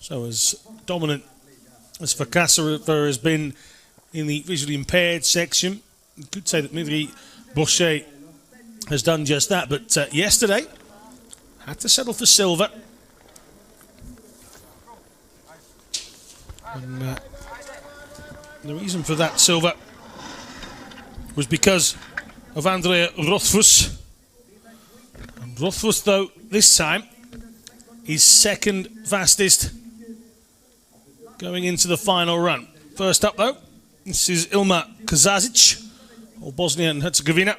So as dominant as Fakasova has been in the visually impaired section, you could say that maybe Bochet has done just that, but yesterday had to settle for silver. And the reason for that silver was because of Andrea Rothfuss. And Rothfuss, though, this time is second fastest going into the final run. First up, though, this is Ilma Kazazic, or Bosnia and Herzegovina.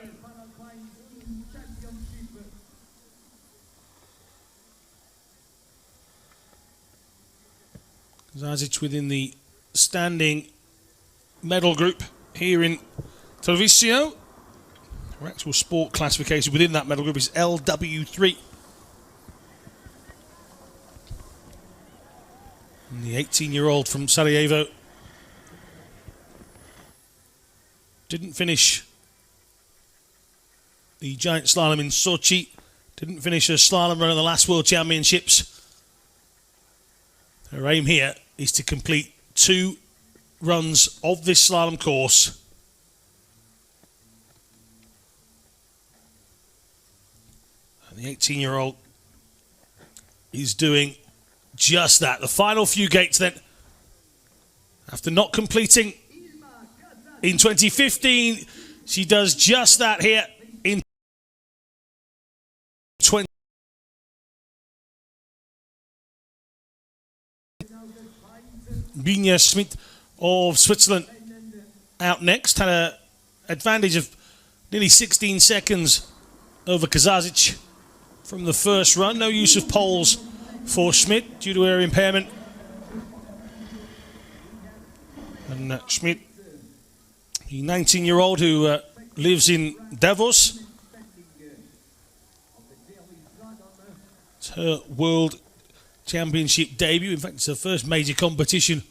Kazazic within the standing medal group here in Tarvisio. Her actual sport classification within that medal group is LW3. And the 18-year-old from Sarajevo didn't finish the giant slalom in Sochi, didn't finish her slalom run at the last World Championships. Her aim here is to complete 2 runs of this slalom course. And the 18-year-old is doing just that. The final few gates then, after not completing in 2015, she does just that here in 20. Bina Schmidt of Switzerland out next, had an advantage of nearly 16 seconds over Kazazic from the first run. No use of poles for Schmidt due to her impairment. And Schmidt, the 19-year-old who lives in Davos. It's her World Championship debut. In fact, it's her first major competition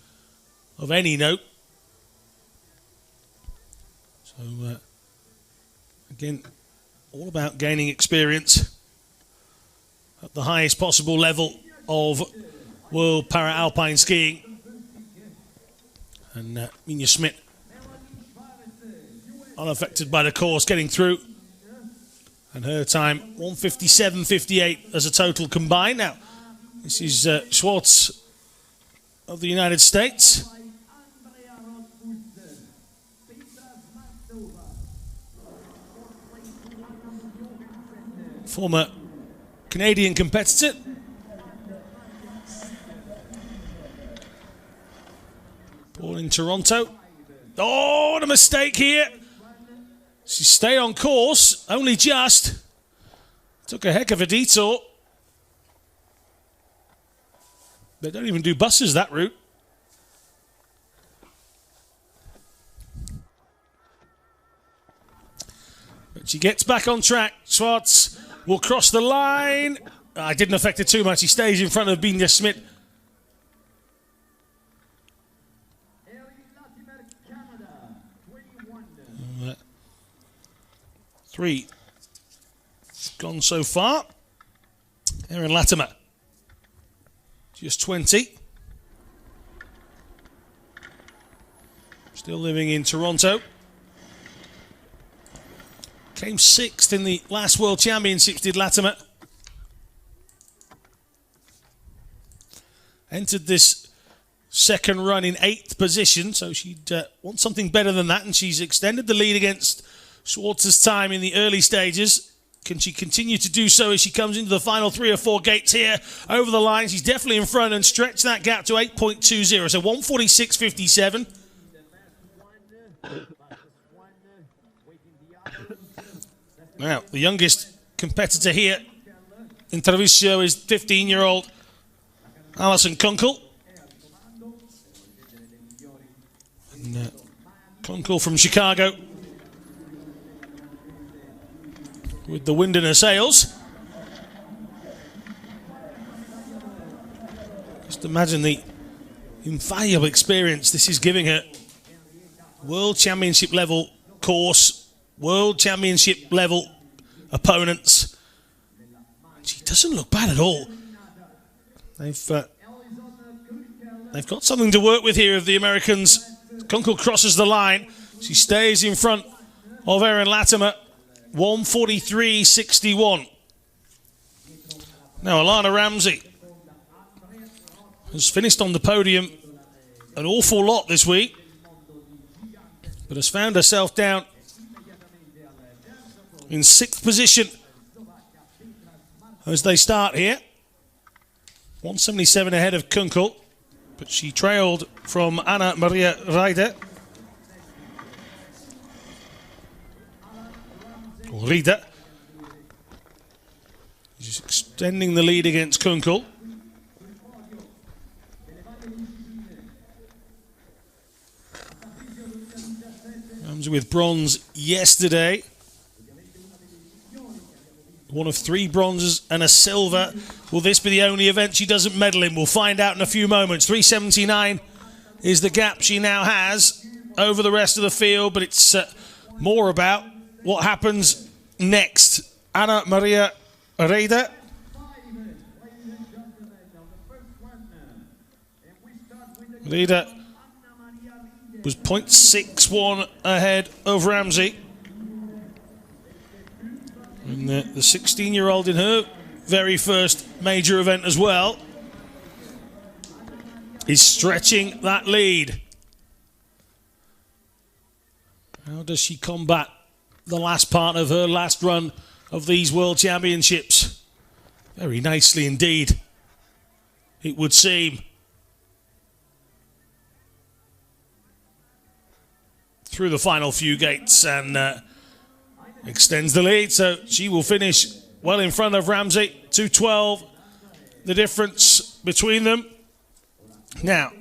of any note. So, again, all about gaining experience at the highest possible level of World Para-Alpine skiing. And Mina Schmidt, unaffected by the course, getting through. And her time, 1:57.58 as a total combined. Now, this is Schwartz of the United States. Former Canadian competitor. Born in Toronto. Oh, what a mistake here. She stayed on course, only just. Took a heck of a detour. They don't even do buses that route. But she gets back on track. Schwartz will cross the line. I didn't affect her too much. He stays in front of Bina Schmidt. Three gone so far. Erin Latimer, just 20. Still living in Toronto. Came 6th in the last World Championships, did Latimer. Entered this second run in 8th position, so she'd want something better than that, and she's extended the lead against Schwartz's time in the early stages. Can she continue to do so as she comes into the final 3 or 4 gates here over the line? She's definitely in front and stretch that gap to 8.20, so 1:46.57. Now, the youngest competitor here in Tarvisio is 15-year-old Alison Kunkel. And, Kunkel from Chicago with the wind in her sails. Just imagine the invaluable experience this is giving her. World Championship level course, World Championship level opponents. doesn't look bad at all. They've got something to work with here of the Americans. Kunkel crosses the line. She stays in front of Erin Latimer. 1:43.61. Now Alana Ramsey has finished on the podium an awful lot this week, but has found herself down in 6th position as they start here. 177 ahead of Kunkel, but she trailed from Anna Maria Rieder. Rieder. She's extending the lead against Kunkel. Ramsey with bronze yesterday. One of 3 bronzes and a silver. Will this be the only event she doesn't medal in? We'll find out in a few moments. 3:79 is the gap she now has over the rest of the field, but it's more about what happens next. Anna Maria Rieder. Rieder was 0.61 ahead of Ramsey. And the 16-year-old in her very first major event as well is stretching that lead. How does she combat the last part of her last run of these World Championships? Very nicely indeed, it would seem. Through the final few gates and extends the lead, so she will finish well in front of Ramsey. 2:12, the difference between them. Now,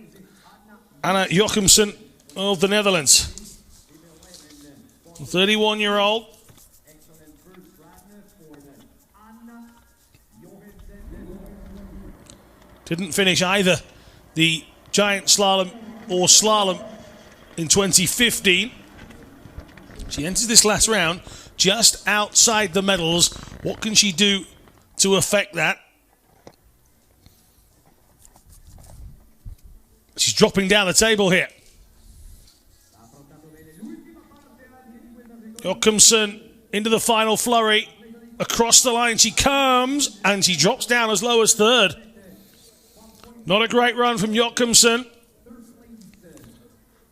Anna Jochimsen of the Netherlands. 31-year-old. Didn't finish either the giant slalom or slalom in 2015. She enters this last round just outside the medals. What can she do to affect that? She's dropping down the table here. Jochimsen into the final flurry. Across the line she comes, and she drops down as low as 3rd. Not a great run from Jochimsen.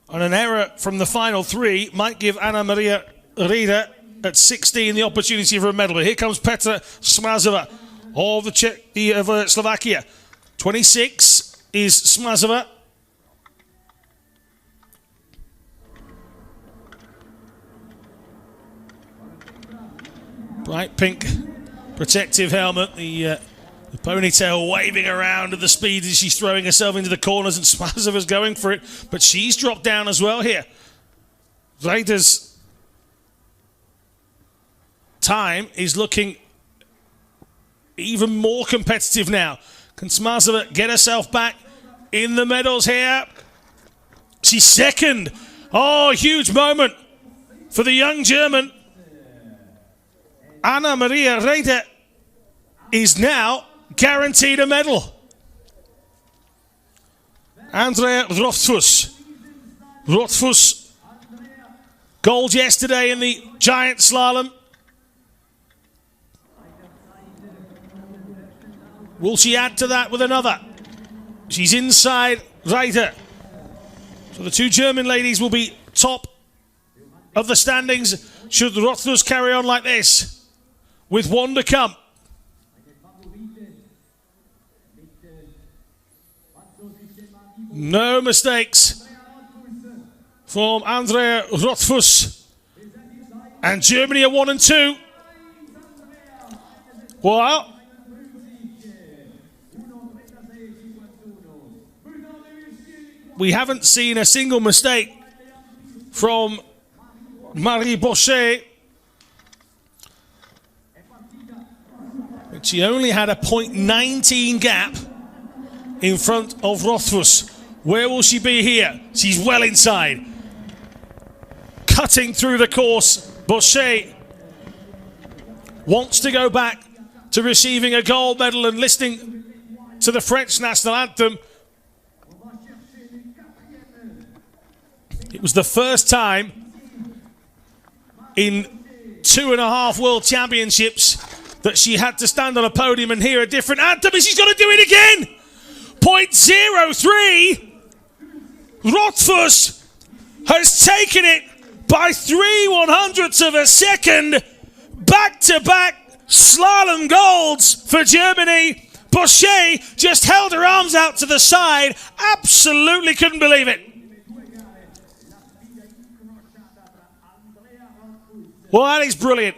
And an error from the final 3 might give Anna Maria Rieder at 16 the opportunity for a medal. But here comes Petra Smazova of Slovakia. 26 is Smazova. Bright pink protective helmet, the ponytail waving around at the speed as she's throwing herself into the corners, and Smazova's going for it, but she's dropped down as well here. Rieder's time is looking even more competitive now. Can Smazova get herself back in the medals here? She's 2nd. Oh, huge moment for the young German. Anna Maria Rieder is now guaranteed a medal. Andrea Rothfuss. Rothfuss, gold yesterday in the giant slalom. Will she add to that with another? She's inside Rieder. So the 2 German ladies will be top of the standings should Rothfuss carry on like this, with 1 to come. No mistakes from Andrea Rothfuss. And Germany are 1 and 2. Well, we haven't seen a single mistake from Marie Bochet. But she only had a 0.19 gap in front of Rothfuss. Where will she be here? She's well inside. Cutting through the course. Bochet wants to go back to receiving a gold medal and listening to the French national anthem. It was the first time in 2.5 World Championships that she had to stand on a podium and hear a different anthem, and she's got to do it again. 0.03. Rothfuss has taken it by 3/100ths of a second. Back-to-back slalom golds for Germany. Bochet just held her arms out to the side. Absolutely couldn't believe it. Well, that is brilliant.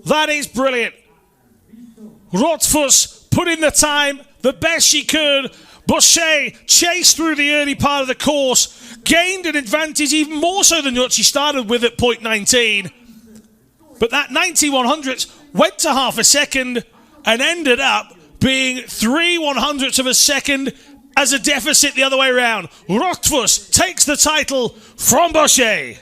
That is brilliant. Rothfuss put in the time the best she could. Bochet chased through the early part of the course, gained an advantage even more so than what she started with at 0.19. But that 90/100ths went to half a second and ended up being 3/100ths of a second as a deficit the other way around. Rothfuss takes the title from Bochet.